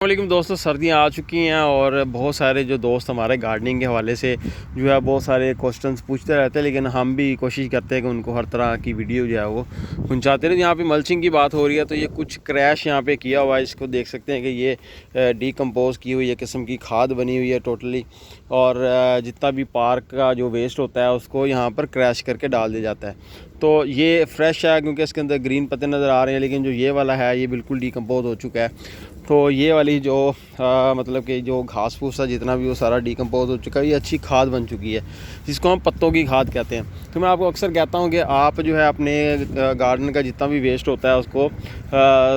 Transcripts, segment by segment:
वालेकुम दोस्तों, सर्दियाँ आ चुकी हैं और बहुत सारे जो दोस्त हमारे गार्डनिंग के हवाले से जो है बहुत सारे क्वेश्चंस पूछते रहते हैं, लेकिन हम भी कोशिश करते हैं कि उनको हर तरह की वीडियो जो है वो पहुंचाते रहे। यहाँ पे मल्चिंग की बात हो रही है तो ये कुछ क्रैश यहाँ पे किया हुआ है, इसको देख सकते हैं कि ये डीकम्पोज की हुई है किस्म की खाद बनी हुई है टोटली। और जितना भी पार्क का जो वेस्ट होता है उसको यहाँ पर क्रैश करके डाल दिया जाता है। तो ये फ्रेश है क्योंकि इसके अंदर ग्रीन पत्ते नज़र आ रहे हैं, लेकिन जो ये वाला है ये बिल्कुल डीकम्पोज हो चुका है। तो ये वाली जो मतलब कि जो घास फूस है जितना भी वो सारा डीकम्पोज हो चुका है, ये अच्छी खाद बन चुकी है जिसको हम पत्तों की खाद कहते हैं। तो मैं आपको अक्सर कहता हूँ कि आप जो है अपने गार्डन का जितना भी वेस्ट होता है उसको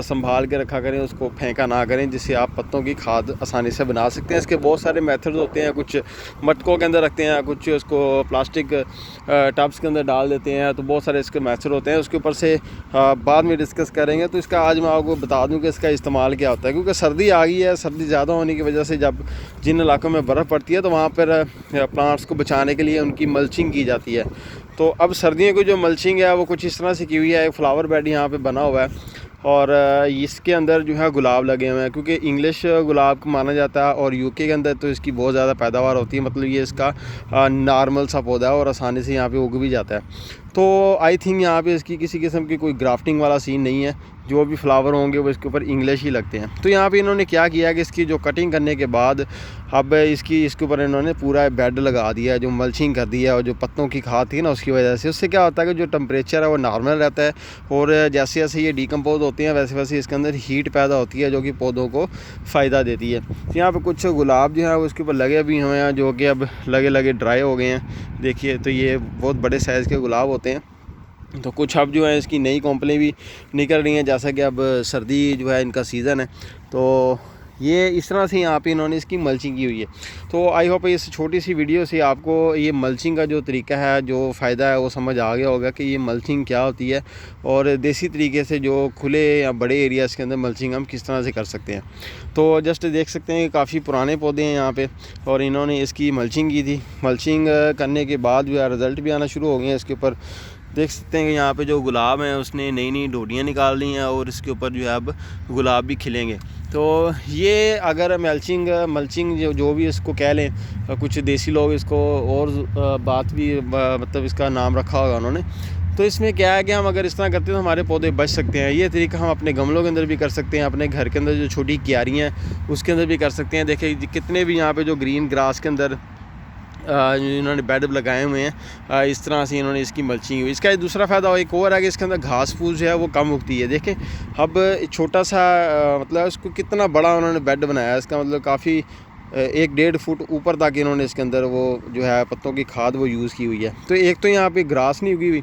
संभाल के रखा करें, उसको फेंका ना करें, जिससे आप पत्तों की खाद आसानी से बना सकते हैं। इसके बहुत सारे मेथड्स होते हैं, कुछ मटकों के अंदर रखते हैं, कुछ उसको प्लास्टिक टब्स के अंदर डाल देते हैं। तो बहुत सारे इसके मेथड होते हैं, उसके ऊपर से बाद में डिस्कस करेंगे। तो इसका आज मैं आपको बता दूं कि इसका इस्तेमाल क्या होता है, क्योंकि सर्दी आ गई है। सर्दी ज़्यादा होने की वजह से जब जिन इलाकों में बर्फ़ पड़ती है तो वहाँ पर प्लांट्स को बचाने के लिए उनकी मल्चिंग की जाती है। तो अब सर्दियों की जो मल्चिंग है वो कुछ इस तरह से की हुई है। एक फ्लावर बेड यहाँ पे बना हुआ है और इसके अंदर जो है गुलाब लगे हुए हैं, क्योंकि इंग्लिश गुलाब को माना जाता है और यूके के अंदर तो इसकी बहुत ज़्यादा पैदावार होती है। मतलब ये इसका नॉर्मल सा पौधा है और आसानी से यहाँ पे उग भी जाता है। तो आई थिंक यहाँ पे इसकी किसी किस्म की कोई ग्राफ्टिंग वाला सीन नहीं है। जो भी फ्लावर होंगे वो इसके ऊपर इंग्लिश ही लगते हैं। तो यहाँ पे इन्होंने क्या किया है कि इसकी जो कटिंग करने के बाद अब इसके ऊपर इन्होंने पूरा बेड लगा दिया है, जो मल्चिंग कर दी है। और जो पत्तों की खाद थी ना उसकी वजह से उससे क्या होता है कि जो टेम्परेचर है वो नॉर्मल रहता है और जैसे जैसे ये डीकम्पोज होते हैं वैसे वैसे इसके अंदर हीट पैदा होती है जो कि पौधों को फ़ायदा देती है। तो यहाँ पे कुछ गुलाब जो है वो इसके ऊपर लगे भी हुए हैं, जो कि अब लगे लगे ड्राई हो गए हैं। देखिए, तो ये बहुत बड़े साइज़ के गुलाब होते हैं। तो कुछ अब जो है इसकी नई कॉम्पनी भी निकल रही हैं, जैसा कि अब सर्दी जो है इनका सीज़न है। तो ये इस तरह से यहाँ पे इन्होंने इसकी मल्चिंग की हुई है। तो आई होप इस छोटी सी वीडियो से आपको ये मल्चिंग का जो तरीका है, जो फ़ायदा है वो समझ आ गया होगा कि ये मल्चिंग क्या होती है और देसी तरीके से जो खुले या बड़े एरियाज़ के अंदर मल्चिंग हम किस तरह से कर सकते हैं। तो जस्ट देख सकते हैं कि काफ़ी पुराने पौधे हैं यहाँ पे और इन्होंने इसकी मल्चिंग की थी। मल्चिंग करने के बाद जो है रिज़ल्ट भी आना शुरू हो गए हैं। इसके ऊपर देख सकते हैं कि यहाँ पे जो गुलाब हैं उसने नई नई डोडियाँ निकाल ली हैं और इसके ऊपर जो है अब गुलाब भी खिलेंगे। तो ये अगर मल्चिंग जो भी इसको कह लें, कुछ देसी लोग इसको और बात भी मतलब इसका नाम रखा होगा उन्होंने। तो इसमें क्या है कि हम अगर इस तरह करते हैं तो हमारे पौधे बच सकते हैं। ये तरीका हम अपने गमलों के अंदर भी कर सकते हैं, अपने घर के अंदर जो छोटी क्यारियाँ हैं उसके अंदर भी कर सकते हैं। देखिए कितने भी यहाँ पे जो ग्रीन ग्रास के अंदर इन्होंने बेड लगाए हुए हैं, इस तरह से इन्होंने इसकी मल्चिंग हुई। इसका दूसरा फ़ायदा एक और है कि इसके अंदर घास फूस जो है वो कम उगती है। देखें अब छोटा सा मतलब उसको कितना बड़ा उन्होंने बेड बनाया है। इसका मतलब काफ़ी 1-1.5 फुट ऊपर तक इन्होंने इसके अंदर वो जो है पत्तों की खाद वो यूज़ की हुई है। तो एक तो यहाँ पे ग्रास नहीं उगी हुई,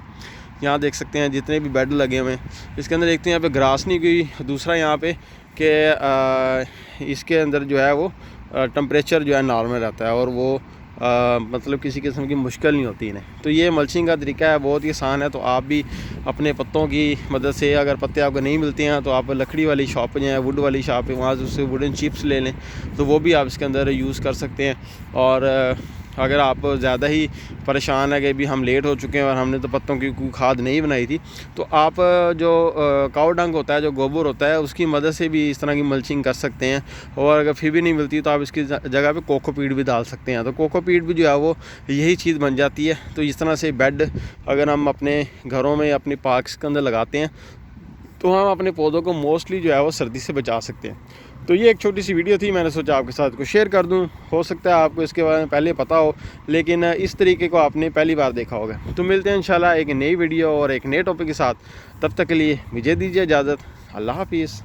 यहाँ देख सकते हैं जितने भी बेड लगे हुए हैं इसके अंदर, एक तो यहाँ पे ग्रास नहीं उगी हुई, दूसरा यहाँ पे कि इसके अंदर जो है वो टेम्परेचर जो है नॉर्मल रहता है और वो मतलब किसी किस्म की मुश्किल नहीं होती इन्हें। तो ये मल्चिंग का तरीका है, बहुत ही आसान है। तो आप भी अपने पत्तों की मदद से, अगर पत्ते आपको नहीं मिलते हैं तो आप लकड़ी वाली शॉप पे जाएँ, वुड वाली शॉप पे, वहाँ से उससे वुडन चिप्स ले लें तो वो भी आप इसके अंदर यूज़ कर सकते हैं। और अगर आप ज़्यादा ही परेशान है कि भी हम लेट हो चुके हैं और हमने तो पत्तों की कोई खाद नहीं बनाई थी, तो आप जो काऊ डंग होता है, जो गोबर होता है, उसकी मदद से भी इस तरह की मल्चिंग कर सकते हैं। और अगर फिर भी नहीं मिलती तो आप इसकी जगह पे कोकोपीट भी डाल सकते हैं। तो कोकोपीट भी जो है वो यही चीज़ बन जाती है। तो इस तरह से बेड अगर हम अपने घरों में, अपने पार्क्स के अंदर लगाते हैं तो हम अपने पौधों को मोस्टली जो है वो सर्दी से बचा सकते हैं। तो ये एक छोटी सी वीडियो थी, मैंने सोचा आपके साथ को शेयर कर दूं। हो सकता है आपको इसके बारे में पहले पता हो, लेकिन इस तरीके को आपने पहली बार देखा होगा। तो मिलते हैं इंशाल्लाह एक नई वीडियो और एक नए टॉपिक के साथ। तब तक के लिए मुझे दीजिए इजाज़त। अल्लाह हाफिज़।